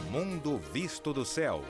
Mundo Visto do Céu.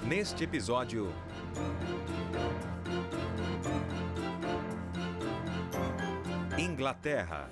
Neste episódio, Inglaterra.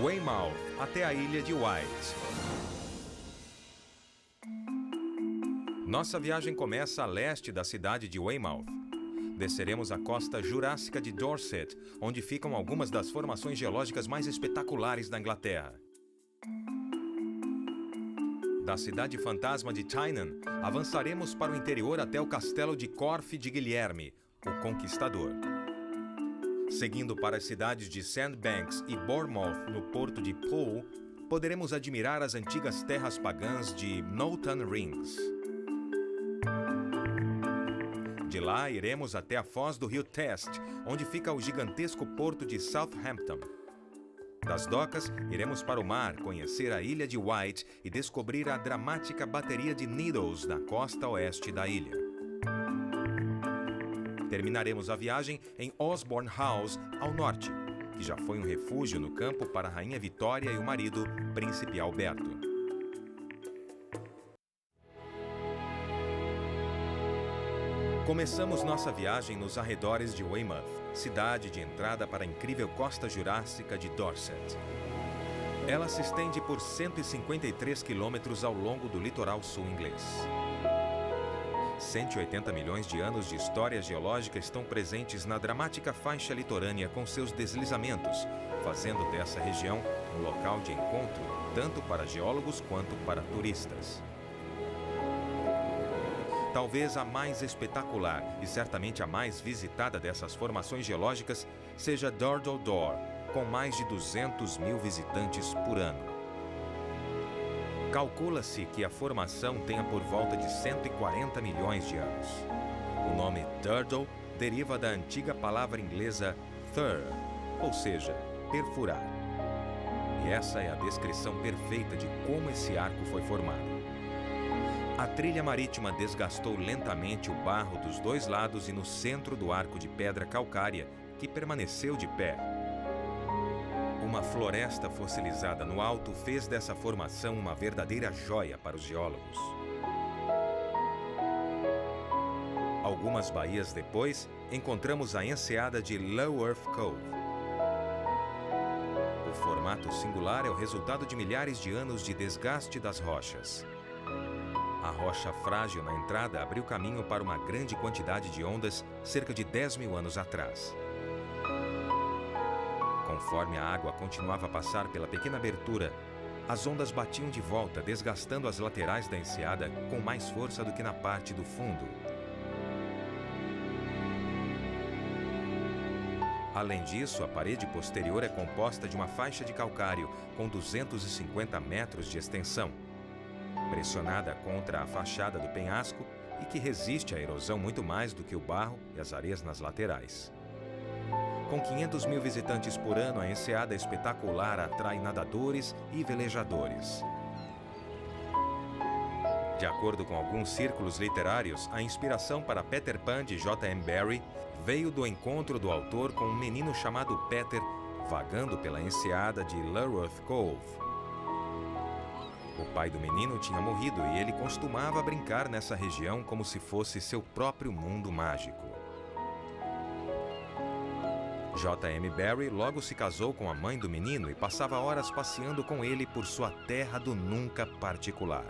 Weymouth até a ilha de Wight. Nossa viagem começa a leste da cidade de Weymouth. Desceremos a costa jurássica de Dorset, onde ficam algumas das formações geológicas mais espetaculares da Inglaterra. Da cidade fantasma de Tynan, avançaremos para o interior até o castelo de Corfe de Guilherme, o Conquistador. Seguindo para as cidades de Sandbanks e Bournemouth, no porto de Poole, poderemos admirar as antigas terras pagãs de Knowlton Rings. De lá, iremos até a foz do rio Test, onde fica o gigantesco porto de Southampton. Das docas, iremos para o mar, conhecer a ilha de Wight e descobrir a dramática bateria de Needles na costa oeste da ilha. Terminaremos a viagem em Osborne House, ao norte, que já foi um refúgio no campo para a Rainha Vitória e o marido, Príncipe Alberto. Começamos nossa viagem nos arredores de Weymouth, cidade de entrada para a incrível costa jurássica de Dorset. Ela se estende por 153 quilômetros ao longo do litoral sul inglês. 180 milhões de anos de história geológica estão presentes na dramática faixa litorânea com seus deslizamentos, fazendo dessa região um local de encontro tanto para geólogos quanto para turistas. Talvez a mais espetacular e certamente a mais visitada dessas formações geológicas seja Durdle Door, com mais de 200 mil visitantes por ano. Calcula-se que a formação tenha por volta de 140 milhões de anos. O nome Durdle deriva da antiga palavra inglesa thur, ou seja, perfurar. E essa é a descrição perfeita de como esse arco foi formado. A trilha marítima desgastou lentamente o barro dos dois lados e no centro do arco de pedra calcária, que permaneceu de pé. Uma floresta fossilizada no alto fez dessa formação uma verdadeira joia para os geólogos. Algumas baías depois, encontramos a enseada de Low Earth Cove. O formato singular é o resultado de milhares de anos de desgaste das rochas. A rocha frágil na entrada abriu caminho para uma grande quantidade de ondas cerca de 10 mil anos atrás. Conforme a água continuava a passar pela pequena abertura, as ondas batiam de volta, desgastando as laterais da enseada com mais força do que na parte do fundo. Além disso, a parede posterior é composta de uma faixa de calcário com 250 metros de extensão, pressionada contra a fachada do penhasco e que resiste à erosão muito mais do que o barro e as areias nas laterais. Com 500 mil visitantes por ano, a enseada espetacular atrai nadadores e velejadores. De acordo com alguns círculos literários, a inspiração para Peter Pan de J.M. Barrie veio do encontro do autor com um menino chamado Peter vagando pela enseada de Lulworth Cove. O pai do menino tinha morrido e ele costumava brincar nessa região como se fosse seu próprio mundo mágico. J.M. Barrie logo se casou com a mãe do menino e passava horas passeando com ele por sua terra do nunca particular.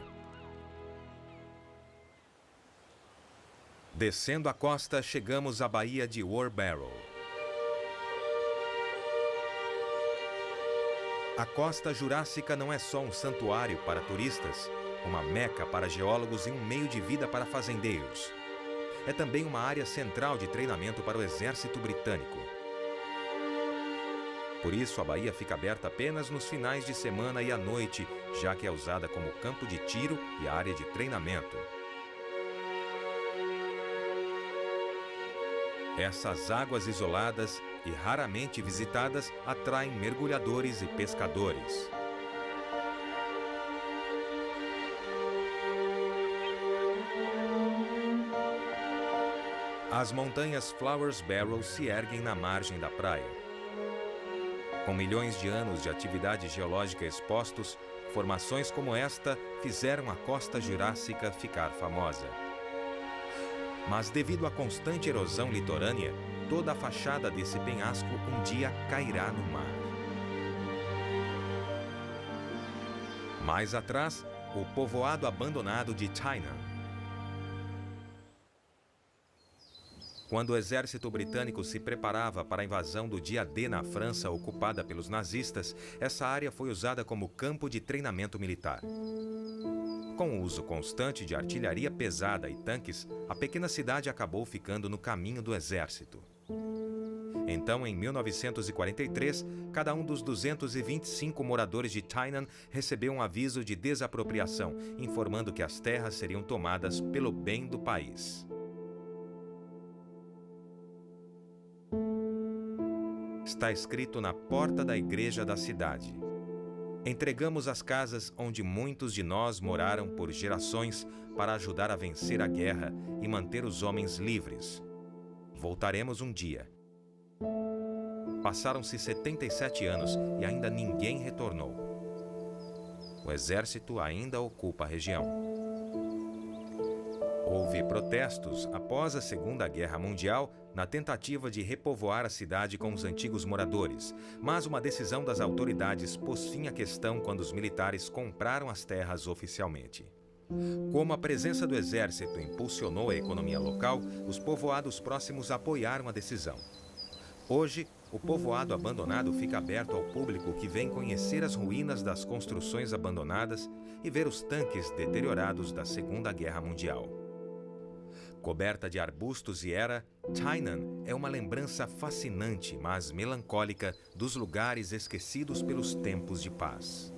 Descendo a costa, chegamos à baía de Warbarrow. A costa jurássica não é só um santuário para turistas, uma meca para geólogos e um meio de vida para fazendeiros. É também uma área central de treinamento para o exército britânico. Por isso, a baía fica aberta apenas nos finais de semana e à noite, já que é usada como campo de tiro e área de treinamento. Essas águas isoladas e raramente visitadas atraem mergulhadores e pescadores. As montanhas Flowers Barrow se erguem na margem da praia. Com milhões de anos de atividade geológica expostos, formações como esta fizeram a costa jurássica ficar famosa. Mas devido à constante erosão litorânea, toda a fachada desse penhasco um dia cairá no mar. Mais atrás, o povoado abandonado de Tyneham. Quando o exército britânico se preparava para a invasão do dia D na França ocupada pelos nazistas, essa área foi usada como campo de treinamento militar. Com o uso constante de artilharia pesada e tanques, a pequena cidade acabou ficando no caminho do exército. Então, em 1943, cada um dos 225 moradores de Tyneham recebeu um aviso de desapropriação, informando que as terras seriam tomadas pelo bem do país. Está escrito na porta da igreja da cidade: entregamos as casas onde muitos de nós moraram por gerações para ajudar a vencer a guerra e manter os homens livres. Voltaremos um dia. Passaram-se 77 anos e ainda ninguém retornou. O exército ainda ocupa a região. Houve protestos após a Segunda Guerra Mundial na tentativa de repovoar a cidade com os antigos moradores, mas uma decisão das autoridades pôs fim à questão quando os militares compraram as terras oficialmente. Como a presença do exército impulsionou a economia local, os povoados próximos apoiaram a decisão. Hoje, o povoado abandonado fica aberto ao público que vem conhecer as ruínas das construções abandonadas e ver os tanques deteriorados da Segunda Guerra Mundial. Coberta de arbustos e era, Tyneham é uma lembrança fascinante, mas melancólica, dos lugares esquecidos pelos tempos de paz.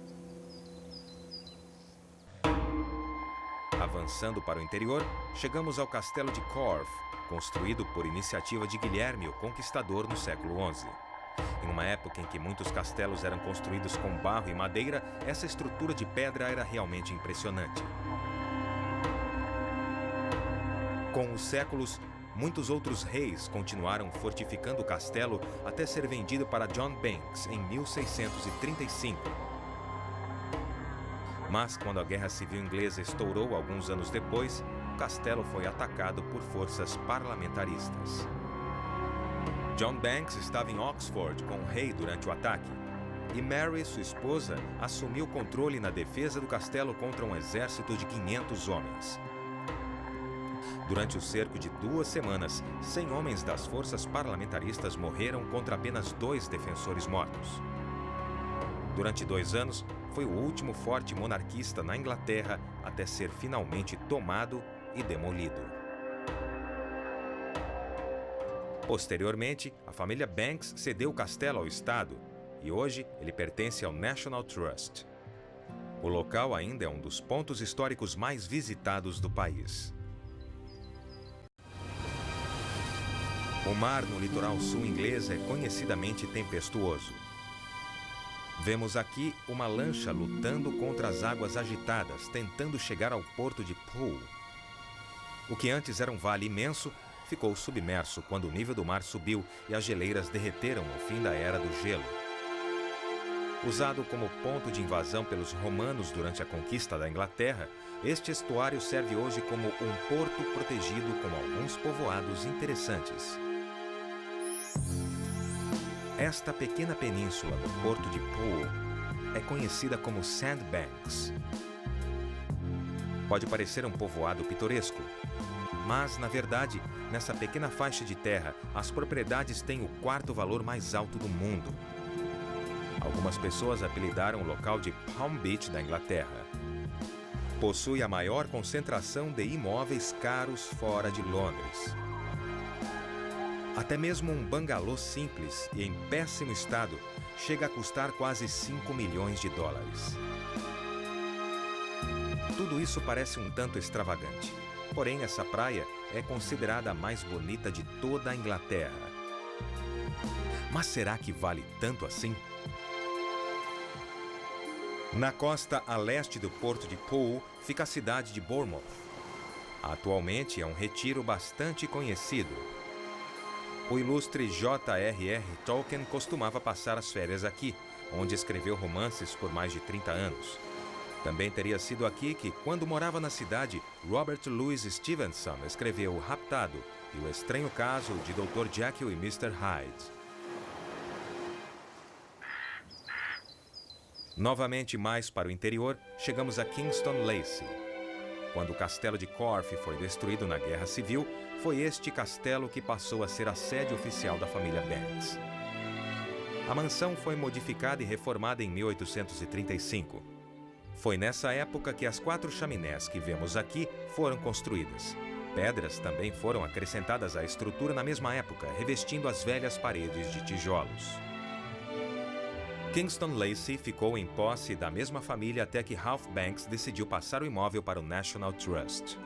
Avançando para o interior, chegamos ao castelo de Corfe, construído por iniciativa de Guilherme o Conquistador no século XI. Em uma época em que muitos castelos eram construídos com barro e madeira, essa estrutura de pedra era realmente impressionante. Com os séculos, muitos outros reis continuaram fortificando o castelo até ser vendido para John Banks em 1635. Mas quando a Guerra Civil Inglesa estourou alguns anos depois, o castelo foi atacado por forças parlamentaristas. John Banks estava em Oxford com o rei durante o ataque, e Mary, sua esposa, assumiu o controle na defesa do castelo contra um exército de 500 homens. Durante o cerco de 2 semanas, 100 homens das forças parlamentaristas morreram contra apenas 2 defensores mortos. Durante 2 anos, foi o último forte monarquista na Inglaterra até ser finalmente tomado e demolido. Posteriormente, a família Banks cedeu o castelo ao Estado e hoje ele pertence ao National Trust. O local ainda é um dos pontos históricos mais visitados do país. O mar no litoral sul inglês é conhecidamente tempestuoso. Vemos aqui uma lancha lutando contra as águas agitadas, tentando chegar ao porto de Poole. O que antes era um vale imenso, ficou submerso quando o nível do mar subiu e as geleiras derreteram no fim da Era do Gelo. Usado como ponto de invasão pelos romanos durante a conquista da Inglaterra, este estuário serve hoje como um porto protegido com alguns povoados interessantes. Esta pequena península no porto de Poole é conhecida como Sandbanks. Pode parecer um povoado pitoresco, mas, na verdade, nessa pequena faixa de terra, as propriedades têm o 4º valor mais alto do mundo. Algumas pessoas apelidaram o local de Palm Beach da Inglaterra. Possui a maior concentração de imóveis caros fora de Londres. Até mesmo um bangalô simples e em péssimo estado chega a custar quase 5 milhões de dólares. Tudo isso parece um tanto extravagante. Porém, essa praia é considerada a mais bonita de toda a Inglaterra. Mas será que vale tanto assim? Na costa a leste do porto de Poole fica a cidade de Bournemouth. Atualmente é um retiro bastante conhecido. O ilustre J.R.R. Tolkien costumava passar as férias aqui, onde escreveu romances por mais de 30 anos. Também teria sido aqui que, quando morava na cidade, Robert Louis Stevenson escreveu O Raptado e O Estranho Caso de Dr. Jekyll e Mr. Hyde. Novamente mais para o interior, chegamos a Kingston Lacy. Quando o castelo de Corfe foi destruído na Guerra Civil, foi este castelo que passou a ser a sede oficial da família Banks. A mansão foi modificada e reformada em 1835. Foi nessa época que as 4 chaminés que vemos aqui foram construídas. Pedras também foram acrescentadas à estrutura na mesma época, revestindo as velhas paredes de tijolos. Kingston Lacy ficou em posse da mesma família até que Ralph Banks decidiu passar o imóvel para o National Trust.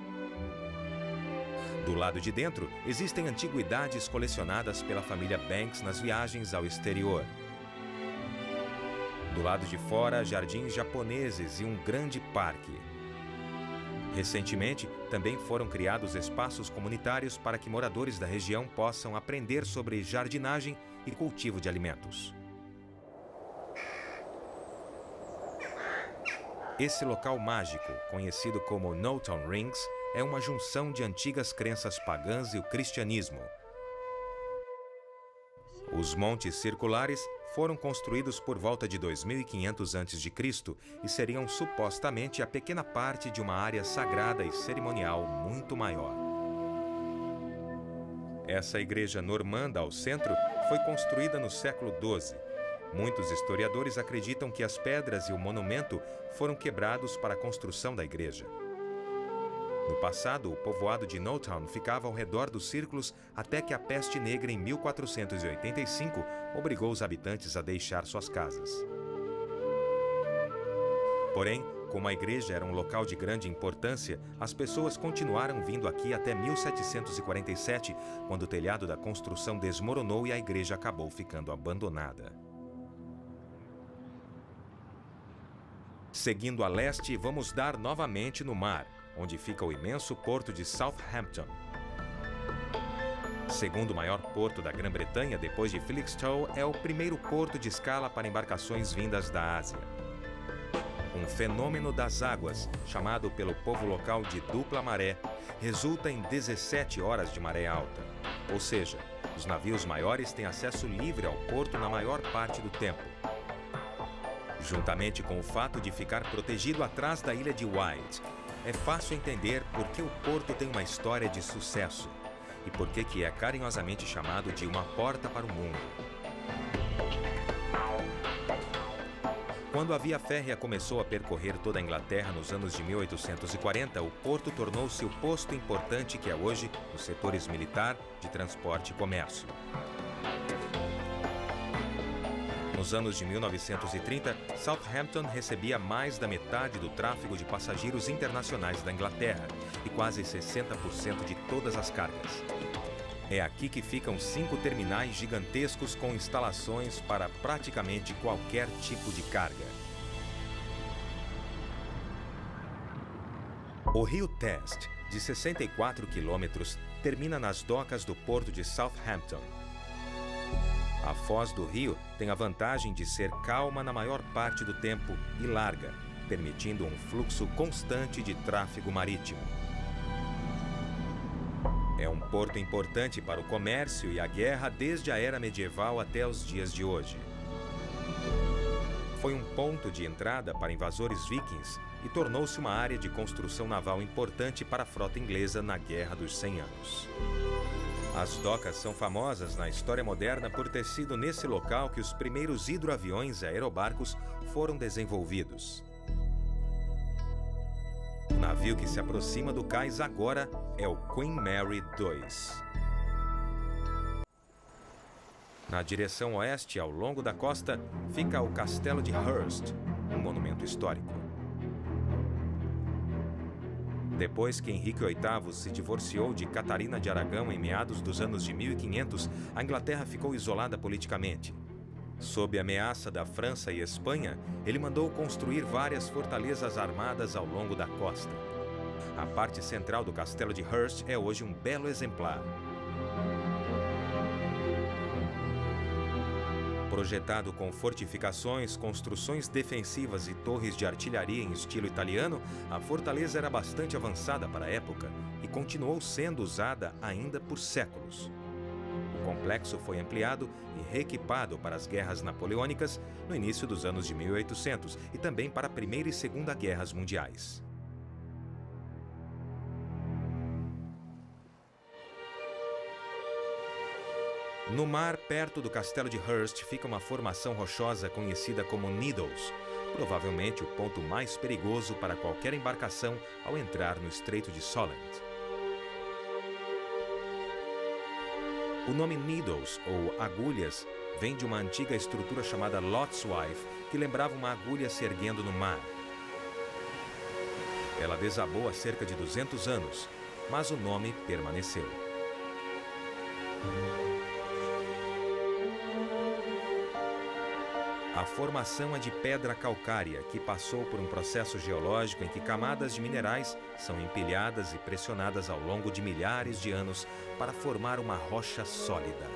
Do lado de dentro, existem antiguidades colecionadas pela família Banks nas viagens ao exterior. Do lado de fora, jardins japoneses e um grande parque. Recentemente, também foram criados espaços comunitários para que moradores da região possam aprender sobre jardinagem e cultivo de alimentos. Esse local mágico, conhecido como Knowlton Rings, é uma junção de antigas crenças pagãs e o cristianismo. Os montes circulares foram construídos por volta de 2500 a.C. e seriam supostamente a pequena parte de uma área sagrada e cerimonial muito maior. Essa igreja normanda ao centro foi construída no século XII. Muitos historiadores acreditam que as pedras e o monumento foram quebrados para a construção da igreja. No passado, o povoado de Knowlton ficava ao redor dos círculos até que a peste negra em 1485 obrigou os habitantes a deixar suas casas. Porém, como a igreja era um local de grande importância, as pessoas continuaram vindo aqui até 1747, quando o telhado da construção desmoronou e a igreja acabou ficando abandonada. Seguindo a leste, vamos dar novamente no mar, onde fica o imenso porto de Southampton. Segundo maior porto da Grã-Bretanha, depois de Felixstowe, é o primeiro porto de escala para embarcações vindas da Ásia. Um fenômeno das águas, chamado pelo povo local de dupla maré, resulta em 17 horas de maré alta. Ou seja, os navios maiores têm acesso livre ao porto na maior parte do tempo. Juntamente com o fato de ficar protegido atrás da ilha de Wight, é fácil entender por que o porto tem uma história de sucesso e por que é carinhosamente chamado de uma porta para o mundo. Quando a via férrea começou a percorrer toda a Inglaterra nos anos de 1840, o porto tornou-se o posto importante que é hoje nos setores militar, de transporte e comércio. Nos anos de 1930, Southampton recebia mais da metade do tráfego de passageiros internacionais da Inglaterra e quase 60% de todas as cargas. É aqui que ficam 5 terminais gigantescos com instalações para praticamente qualquer tipo de carga. O rio Test, de 64 quilômetros, termina nas docas do porto de Southampton. A foz do rio tem a vantagem de ser calma na maior parte do tempo e larga, permitindo um fluxo constante de tráfego marítimo. É um porto importante para o comércio e a guerra desde a era medieval até os dias de hoje. Foi um ponto de entrada para invasores vikings e tornou-se uma área de construção naval importante para a frota inglesa na Guerra dos 100 Anos. As docas são famosas na história moderna por ter sido nesse local que os primeiros hidroaviões e aerobarcos foram desenvolvidos. navio que se aproxima do cais agora é o Queen Mary II. Na direção oeste, ao longo da costa, fica o Castelo de Hearst, um monumento histórico. Depois que Henrique VIII se divorciou de Catarina de Aragão em meados dos anos de 1500, a Inglaterra ficou isolada politicamente. Sob a ameaça da França e Espanha, ele mandou construir várias fortalezas armadas ao longo da costa. A parte central do Castelo de Hearst é hoje um belo exemplar. Projetado com fortificações, construções defensivas e torres de artilharia em estilo italiano, a fortaleza era bastante avançada para a época e continuou sendo usada ainda por séculos. O complexo foi ampliado e reequipado para as guerras napoleônicas no início dos anos de 1800 e também para a Primeira e Segunda Guerras Mundiais. No mar, perto do Castelo de Hearst, fica uma formação rochosa conhecida como Needles, provavelmente o ponto mais perigoso para qualquer embarcação ao entrar no Estreito de Solent. O nome Needles, ou agulhas, vem de uma antiga estrutura chamada Lot's Wife, que lembrava uma agulha se erguendo no mar. Ela desabou há cerca de 200 anos, mas o nome permaneceu. A formação é de pedra calcária, que passou por um processo geológico em que camadas de minerais são empilhadas e pressionadas ao longo de milhares de anos para formar uma rocha sólida.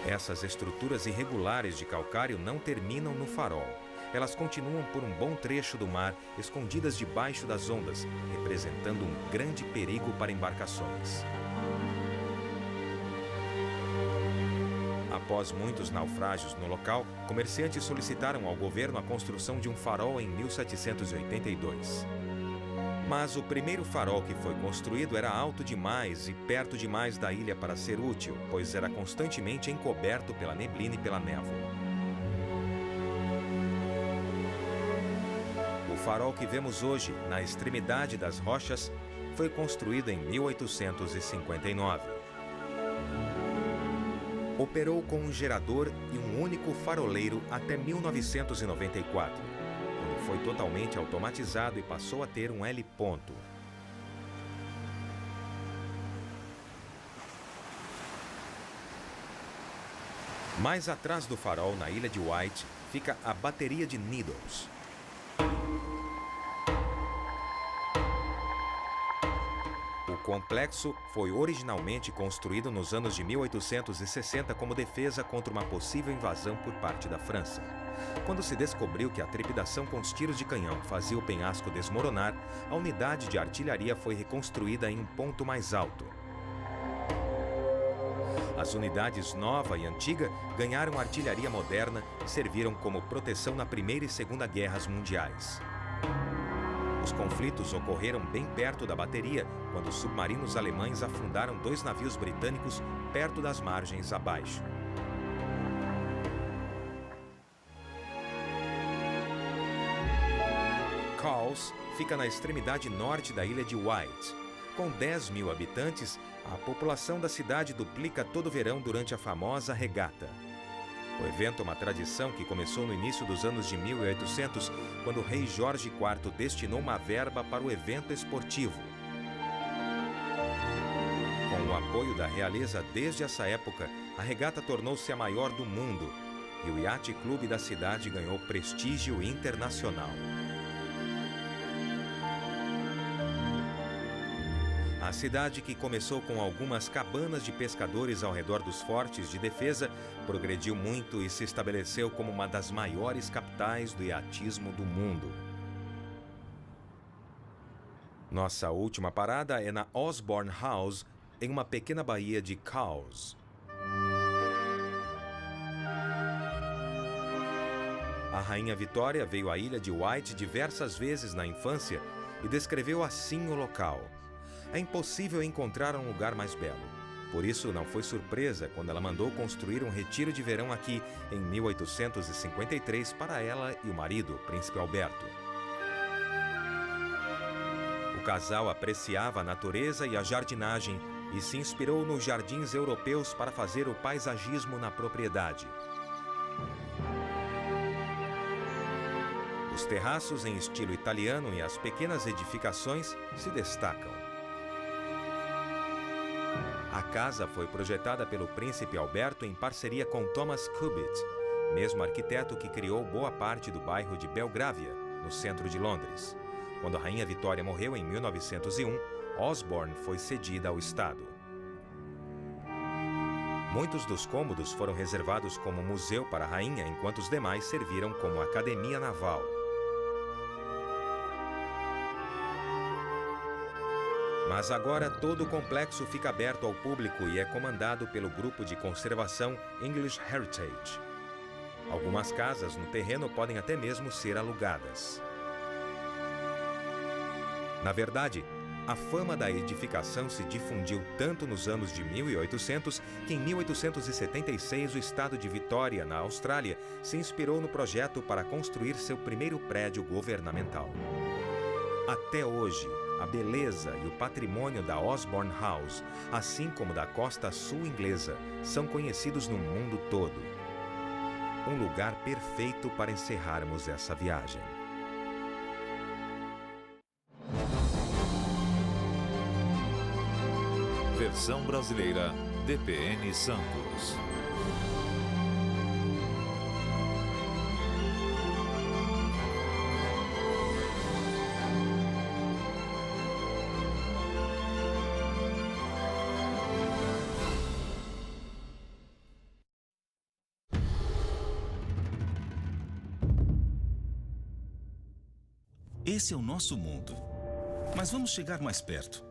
Essas estruturas irregulares de calcário não terminam no farol. Elas continuam por um bom trecho do mar, escondidas debaixo das ondas, representando um grande perigo para embarcações. Após muitos naufrágios no local, comerciantes solicitaram ao governo a construção de um farol em 1782. Mas o primeiro farol que foi construído era alto demais e perto demais da ilha para ser útil, pois era constantemente encoberto pela neblina e pela névoa. O farol que vemos hoje, na extremidade das rochas, foi construído em 1859. Operou com um gerador e um único faroleiro até 1994, quando foi totalmente automatizado e passou a ter um L-ponto. Mais atrás do farol, na ilha de Wight, fica a bateria de Needles. O complexo foi originalmente construído nos anos de 1860 como defesa contra uma possível invasão por parte da França. Quando se descobriu que a trepidação com os tiros de canhão fazia o penhasco desmoronar, a unidade de artilharia foi reconstruída em um ponto mais alto. As unidades nova e antiga ganharam artilharia moderna e serviram como proteção na Primeira e Segunda Guerras Mundiais. Os conflitos ocorreram bem perto da bateria, quando os submarinos alemães afundaram 2 navios britânicos perto das margens abaixo. Cowes fica na extremidade norte da ilha de Wight. Com 10 mil habitantes, a população da cidade duplica todo verão durante a famosa regata. O evento é uma tradição que começou no início dos anos de 1800, quando o rei Jorge IV destinou uma verba para o evento esportivo. Com o apoio da realeza desde essa época, a regata tornou-se a maior do mundo e o Yacht Club da cidade ganhou prestígio internacional. A cidade, que começou com algumas cabanas de pescadores ao redor dos fortes de defesa, progrediu muito e se estabeleceu como uma das maiores capitais do iatismo do mundo. Nossa última parada é na Osborne House, em uma pequena baía de Cowes. A Rainha Vitória veio à ilha de Wight diversas vezes na infância e descreveu assim o local. É impossível encontrar um lugar mais belo. Por isso, não foi surpresa quando ela mandou construir um retiro de verão aqui em 1853 para ela e o marido, o príncipe Alberto. casal apreciava a natureza e a jardinagem e se inspirou nos jardins europeus para fazer o paisagismo na propriedade. Os terraços em estilo italiano e as pequenas edificações se destacam. A casa foi projetada pelo príncipe Alberto em parceria com Thomas Cubitt, mesmo arquiteto que criou boa parte do bairro de Belgravia, no centro de Londres. Quando a Rainha Vitória morreu em 1901, Osborne foi cedida ao Estado. Muitos dos cômodos foram reservados como museu para a rainha, enquanto os demais serviram como academia naval. Mas agora todo o complexo fica aberto ao público e é comandado pelo grupo de conservação English Heritage. Algumas casas no terreno podem até mesmo ser alugadas. Na verdade, a fama da edificação se difundiu tanto nos anos de 1800 que em 1876 o estado de Vitória, na Austrália, se inspirou no projeto para construir seu primeiro prédio governamental. Até hoje, a beleza e o patrimônio da Osborne House, assim como da costa sul inglesa, são conhecidos no mundo todo. Um lugar perfeito para encerrarmos essa viagem. Versão brasileira, DPN Santos. Esse é o nosso mundo. Mas vamos chegar mais perto.